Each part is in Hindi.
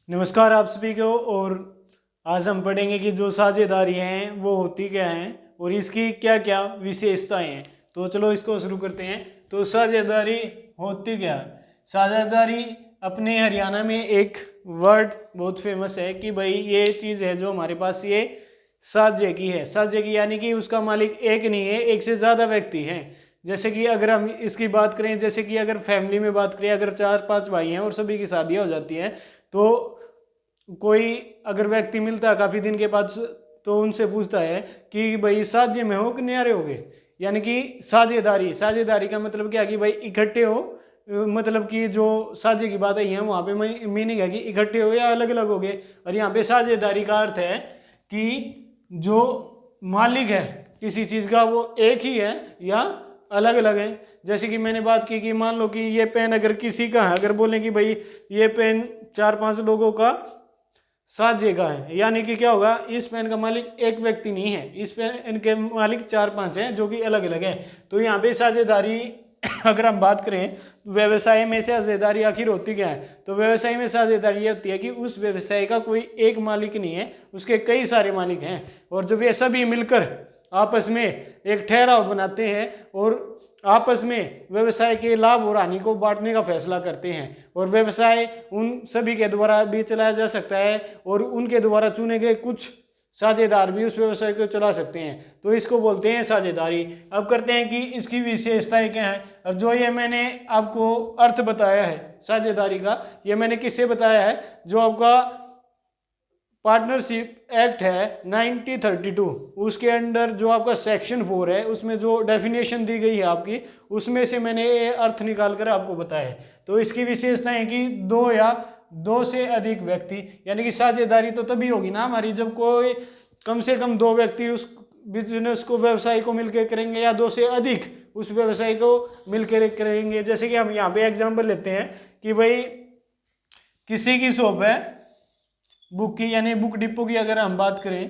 नमस्कार आप सभी को। और आज हम पढ़ेंगे कि जो साझेदारी हैं वो होती क्या हैं और इसकी क्या क्या विशेषताएं हैं। तो चलो इसको शुरू करते हैं। तो साझेदारी होती क्या है? साझेदारी अपने हरियाणा में एक वर्ड बहुत फेमस है कि भाई ये चीज़ है जो हमारे पास ये साझे की है। साझे की यानी कि उसका मालिक एक नहीं है, एक से ज़्यादा व्यक्ति हैं। जैसे कि अगर हम इसकी बात करें, जैसे कि अगर फैमिली में बात करें, अगर 4-5 भाई हैं और सभी की शादियाँ हो जाती हैं, तो कोई अगर व्यक्ति मिलता है काफ़ी दिन के बाद तो उनसे पूछता है कि भाई साझे में हो कि न्यारे होगे। यानी कि साझेदारी, साझेदारी का मतलब क्या कि भाई इकट्ठे हो, मतलब कि जो साझे की बात आई है वहाँ पे मीनिंग है कि इकट्ठे हो या अलग अलग हो गए। और यहाँ पे साझेदारी का अर्थ है कि जो मालिक है किसी चीज़ का वो एक ही है या अलग अलग है। जैसे कि मैंने बात की कि मान लो कि ये पेन अगर किसी का है, अगर बोलें कि भाई ये पेन 4-5 लोगों का साझे का है, यानी कि क्या होगा, इस पेन का मालिक एक व्यक्ति नहीं है, इस पेन के मालिक 4-5 हैं जो कि अलग अलग है। तो यहाँ पे साझेदारी अगर हम बात करें व्यवसाय में साझेदारी आखिर होती क्या है, तो व्यवसाय में साझेदारी ये होती है कि उस व्यवसाय का कोई एक मालिक नहीं है, उसके कई सारे मालिक हैं और जब ये सभी मिलकर आपस में एक ठहराव बनाते हैं और आपस में व्यवसाय के लाभ और हानि को बांटने का फैसला करते हैं। और व्यवसाय उन सभी के द्वारा भी चलाया जा सकता है और उनके द्वारा चुने गए कुछ साझेदार भी उस व्यवसाय को चला सकते हैं, तो इसको बोलते हैं साझेदारी। अब करते हैं कि इसकी विशेषताएं क्या है। अब जो ये मैंने आपको अर्थ बताया है साझेदारी का, ये मैंने किससे बताया है, जो आपका पार्टनरशिप एक्ट है 1932, उसके अंडर जो आपका सेक्शन 4 है उसमें जो डेफिनेशन दी गई है आपकी, उसमें से मैंने ये अर्थ निकाल कर आपको बताया है। तो इसकी विशेषता है कि दो या दो से अधिक व्यक्ति, यानी कि साझेदारी तो तभी होगी ना हमारी जब कोई कम से कम दो व्यक्ति उस बिजनेस को, व्यवसाय को मिलकर करेंगे या दो से अधिक उस व्यवसाय को मिलकर करेंगे। जैसे कि हम यहाँ पे एग्जाम्पल लेते हैं कि भाई किसी की शॉप है बुक की, यानी बुक डिपो की अगर हम बात करें,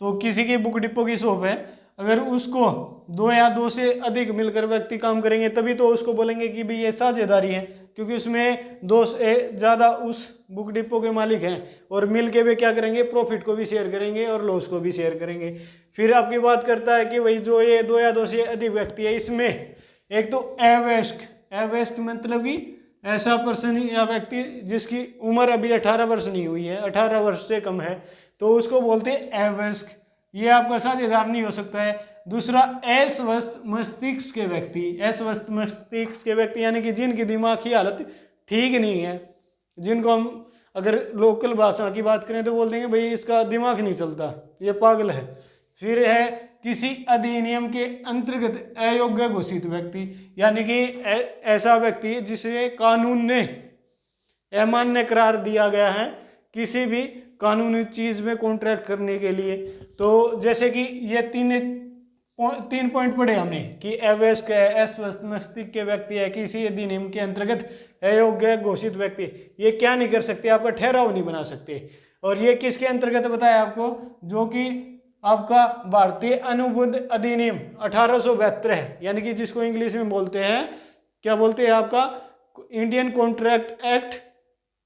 तो किसी की बुक डिपो की शॉप है, अगर उसको दो या दो से अधिक मिलकर व्यक्ति काम करेंगे तभी तो उसको बोलेंगे कि भाई ये साझेदारी है, क्योंकि उसमें दो से ज़्यादा उस बुक डिपो के मालिक हैं और मिल के वे क्या करेंगे, प्रॉफिट को भी शेयर करेंगे और लॉस को भी शेयर करेंगे। फिर आपकी बात करता है कि भाई जो ये दो या दो से अधिक व्यक्ति है, इसमें एक तो अवयस्क, अवयस्क मतलब कि ऐसा पर्सन या व्यक्ति जिसकी उम्र अभी 18 वर्ष नहीं हुई है, 18 वर्ष से कम है, तो उसको बोलते हैं अवयस्क, ये आपका साझेदार नहीं हो सकता है। दूसरा अस्वस्थ मस्तिष्क के व्यक्ति, अस्वस्थ मस्तिष्क के व्यक्ति यानी कि जिनकी दिमाग की हालत ठीक नहीं है, जिनको हम अगर लोकल भाषा की बात करें तो बोल देंगे भाई इसका दिमाग नहीं चलता, ये पागल है। फिर है किसी अधिनियम के अंतर्गत अयोग्य घोषित व्यक्ति, यानी कि ऐसा व्यक्ति जिसे कानून ने अमान्य करार दिया गया है किसी भी कानूनी चीज में कॉन्ट्रैक्ट करने के लिए। तो जैसे कि ये तीन पॉइंट पढ़े हमने कि अवयस्क है, अस्वस्थ मस्तिष्क के व्यक्ति है, किसी अधिनियम के अंतर्गत अयोग्य घोषित व्यक्ति, ये क्या नहीं कर सकते, आपका ठहराव नहीं बना सकते। और ये किसके अंतर्गत बताया आपको, जो कि आपका भारतीय अनुबंध अधिनियम 1872 है, यानी कि जिसको इंग्लिश में बोलते हैं, क्या बोलते हैं, आपका इंडियन कॉन्ट्रैक्ट एक्ट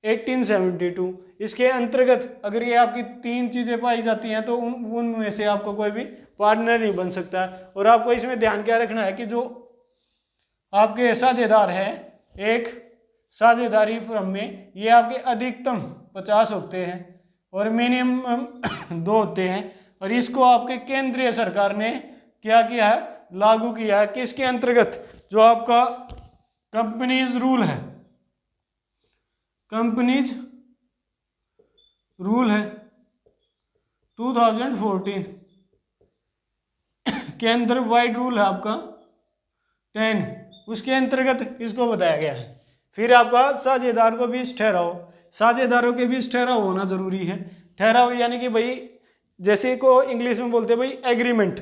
1872। इसके अंतर्गत अगर ये आपकी तीन चीजें पाई जाती हैं तो उनमें से आपको कोई भी पार्टनर नहीं बन सकता। और आपको इसमें ध्यान क्या रखना है कि जो आपके साझेदार हैं एक साझेदारी फर्म में, ये आपके अधिकतम 50 होते हैं और मिनिमम 2 होते हैं। और इसको आपके केंद्रीय सरकार ने क्या किया है, लागू किया है, किसके अंतर्गत, जो आपका कंपनीज रूल है, कंपनीज रूल है 2014 के अंदर, वाइड रूल है आपका 10, उसके अंतर्गत इसको बताया गया है। फिर आपका साझेदार को बीच ठहराव, साझेदारों के बीच ठहराव होना जरूरी है। ठहराव यानी कि भाई जैसे को इंग्लिश में बोलते हैं भाई एग्रीमेंट,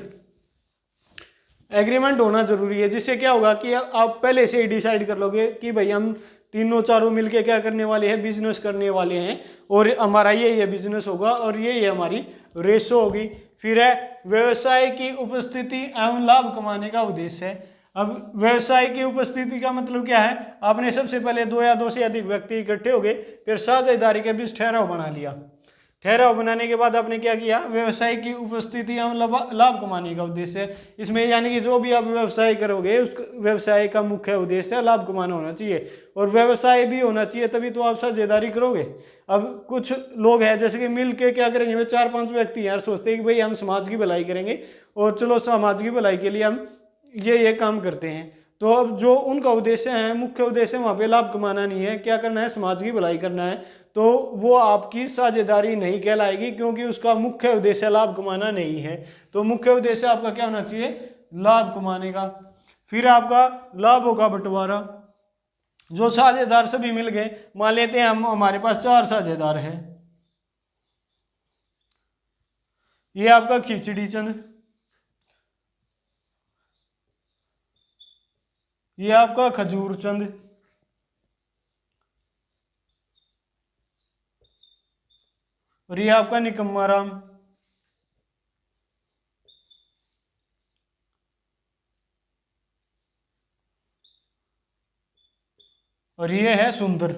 एग्रीमेंट होना जरूरी है, जिससे क्या होगा कि आप पहले से ही डिसाइड कर लोगे कि भाई हम तीनों चारों मिलके क्या करने वाले हैं, बिजनेस करने वाले हैं और हमारा ये बिजनेस होगा और ये हमारी रेशो होगी। फिर है व्यवसाय की उपस्थिति एवं लाभ कमाने का उद्देश्य है। अब व्यवसाय की उपस्थिति का मतलब क्या है, आपने सबसे पहले 2 या 2 से अधिक व्यक्ति इकट्ठे हो गए, फिर साझेदारी के बीच ठहराव बना लिया। ठहराव बनाने के बाद आपने क्या किया, व्यवसाय की उपस्थिति या लाभ कमाने का उद्देश्य इसमें, यानी कि जो भी आप व्यवसाय करोगे उस व्यवसाय का मुख्य उद्देश्य लाभ कमाना होना चाहिए, और व्यवसाय भी होना चाहिए, तभी तो आप साझेदारी करोगे। अब कुछ लोग हैं जैसे कि मिल के क्या करेंगे, 4-5 व्यक्ति यार सोचते हैं कि भाई हम समाज की भलाई करेंगे, और चलो समाज की भलाई के लिए हम ये काम करते हैं। तो अब जो उनका उद्देश्य है, मुख्य उद्देश्य वहाँ पे लाभ कमाना नहीं है, क्या करना है, समाज की भलाई करना है, तो वो आपकी साझेदारी नहीं कहलाएगी, क्योंकि उसका मुख्य उद्देश्य लाभ कमाना नहीं है। तो मुख्य उद्देश्य आपका क्या होना चाहिए, लाभ कमाने का। फिर आपका लाभों का बंटवारा, जो साझेदार सभी मिल गए, मान लेते हैं हमारे पास 4 साझेदार हैं, ये आपका खिचड़ी चंद, ये आपका खजूर चंद, और ये आपका निकम्मा राम, और ये है सुंदर।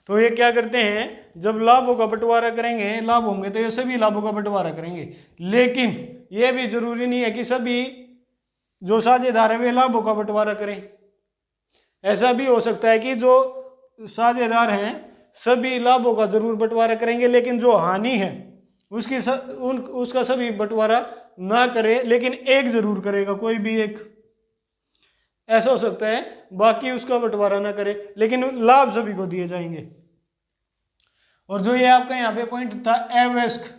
तो ये क्या करते हैं, जब लाभों का बंटवारा करेंगे, लाभ होंगे तो ये सभी लाभों का बंटवारा करेंगे, लेकिन ये भी जरूरी नहीं है कि सभी जो साझेदार है वे लाभों का बंटवारा करें। ऐसा भी हो सकता है कि जो साझेदार हैं सभी लाभों का जरूर बंटवारा करेंगे, लेकिन जो हानि है उसका सभी बंटवारा ना करे, लेकिन एक जरूर करेगा, कोई भी एक। ऐसा हो सकता है बाकी उसका बंटवारा ना करे, लेकिन लाभ सभी को दिए जाएंगे। और जो ये आपका यहाँ पे पॉइंट था अवयस्क,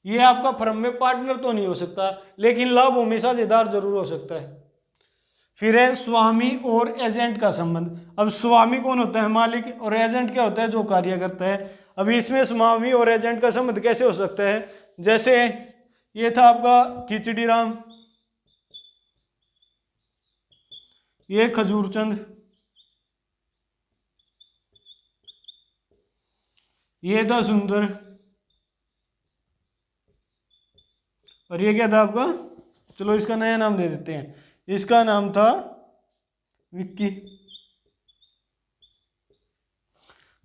ये आपका फर्म में पार्टनर तो नहीं हो सकता, लेकिन लाभों में साझेदार जरूर हो सकता है। फिर है स्वामी और एजेंट का संबंध। अब स्वामी कौन होता है, मालिक, और एजेंट क्या होता है, जो कार्य करता है। अभी इसमें स्वामी और एजेंट का संबंध कैसे हो सकता है, जैसे ये था आपका खिचड़ी राम, ये खजूर चंद, ये था सुंदर, और ये क्या था आपका, चलो इसका नया नाम दे देते हैं, इसका नाम था विक्की।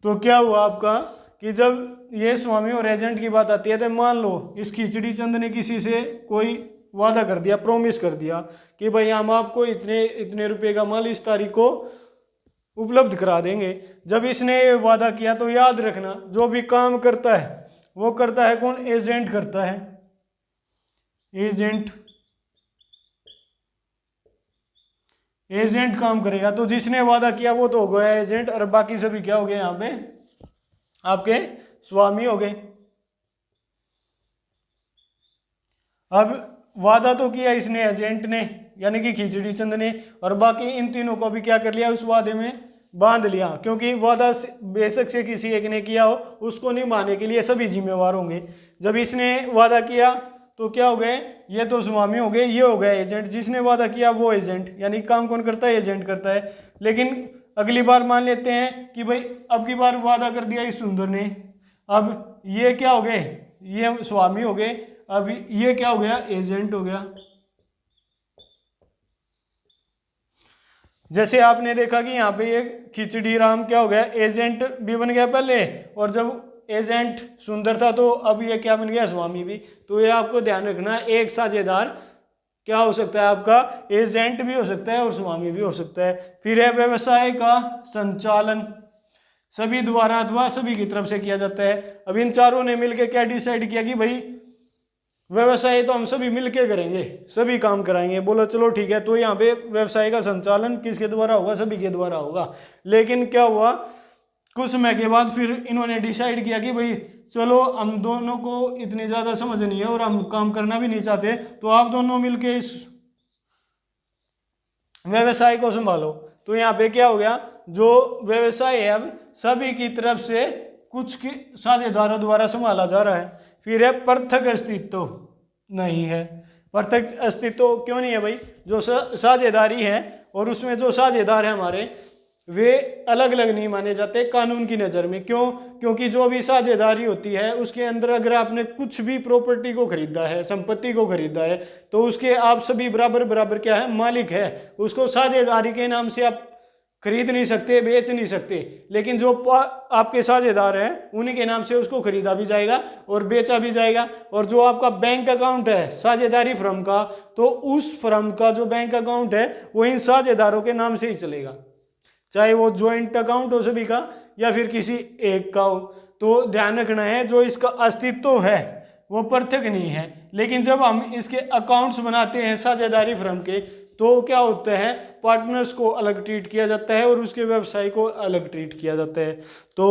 तो क्या हुआ आपका कि जब ये स्वामी और एजेंट की बात आती है, तो मान लो इस खिचड़ी चंद ने किसी से कोई वादा कर दिया, प्रॉमिस कर दिया कि भाई हम आपको इतने इतने रुपए का माल इस तारीख को उपलब्ध करा देंगे। जब इसने वादा किया तो याद रखना, जो भी काम करता है वो करता है कौन, एजेंट करता है, एजेंट काम करेगा। तो जिसने वादा किया वो तो हो गया एजेंट, और बाकी सभी क्या हो गए, यहाँ पे आपके स्वामी हो गए। अब वादा तो किया इसने, एजेंट ने यानी कि खिचड़ी चंद ने, और बाकी इन तीनों को भी क्या कर लिया, उस वादे में बांध लिया, क्योंकि वादा बेशक से किसी एक ने किया हो, उसको निभाने के लिए सभी जिम्मेवार होंगे। जब इसने वादा किया तो क्या हो गए, ये तो स्वामी हो गए, ये हो गया एजेंट, जिसने वादा किया वो एजेंट, यानी काम कौन करता है, एजेंट करता है। लेकिन अगली बार मान लेते हैं कि भाई अब की बार वादा कर दिया इस सुंदर ने, अब ये क्या हो गए, ये स्वामी हो गए, अब ये क्या हो गया, एजेंट हो गया। जैसे आपने देखा कि यहाँ पे ये खिचड़ी राम क्या हो गया, एजेंट भी बन गया पहले, और जब एजेंट सुंदर था तो अब ये क्या बन गया, स्वामी भी। तो ये आपको ध्यान रखना, एक साझेदार क्या हो सकता है आपका, एजेंट भी हो सकता है और स्वामी भी हो सकता है। फिर है व्यवसाय का संचालन, सभी द्वारा अथवा सभी की तरफ से किया जाता है। अब इन चारों ने मिलकर क्या डिसाइड किया कि भाई व्यवसाय तो हम सभी मिलके करेंगे, सभी काम कराएंगे। बोलो चलो ठीक है, तो यहाँ पे व्यवसाय का संचालन किसके द्वारा होगा, सभी के द्वारा होगा। लेकिन क्या हुआ, कुछ समय के बाद फिर इन्होंने डिसाइड किया कि भाई चलो हम दोनों को इतनी ज़्यादा समझ नहीं है और हम काम करना भी नहीं चाहते, तो आप दोनों मिलके इस व्यवसाय को संभालो। तो यहाँ पे क्या हो गया, जो व्यवसाय है अब सभी की तरफ से कुछ की साझेदारों द्वारा संभाला जा रहा है। फिर है पृथक अस्तित्व नहीं है। पृथक अस्तित्व क्यों नहीं है भाई, जो साझेदारी है और उसमें जो साझेदार है हमारे वे अलग अलग नहीं माने जाते कानून की नज़र में। क्यों? क्योंकि जो भी साझेदारी होती है उसके अंदर अगर आपने कुछ भी प्रॉपर्टी को खरीदा है, संपत्ति को खरीदा है, तो उसके आप सभी बराबर बराबर क्या है, मालिक है। उसको साझेदारी के नाम से आप खरीद नहीं सकते, बेच नहीं सकते, लेकिन जो आपके साझेदार हैं उन्हीं के नाम से उसको खरीदा भी जाएगा और बेचा भी जाएगा। और जो आपका बैंक अकाउंट है साझेदारी फर्म का, तो उस फर्म का जो बैंक अकाउंट है वो इन साझेदारों के नाम से ही चलेगा, चाहे वो ज्वाइंट अकाउंट हो सभी का या फिर किसी एक का हो। तो ध्यान रखना है, जो इसका अस्तित्व है वो पृथक नहीं है, लेकिन जब हम इसके अकाउंट्स बनाते हैं साझेदारी फर्म के, तो क्या होता है, पार्टनर्स को अलग ट्रीट किया जाता है और उसके व्यवसाय को अलग ट्रीट किया जाता है। तो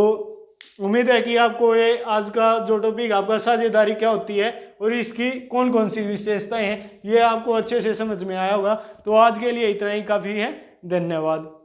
उम्मीद है कि आपको ये आज का जो टॉपिक आपका साझेदारी क्या होती है और इसकी कौन कौन सी विशेषताएं हैं, ये आपको अच्छे से समझ में आया होगा। तो आज के लिए इतना ही काफ़ी है। धन्यवाद।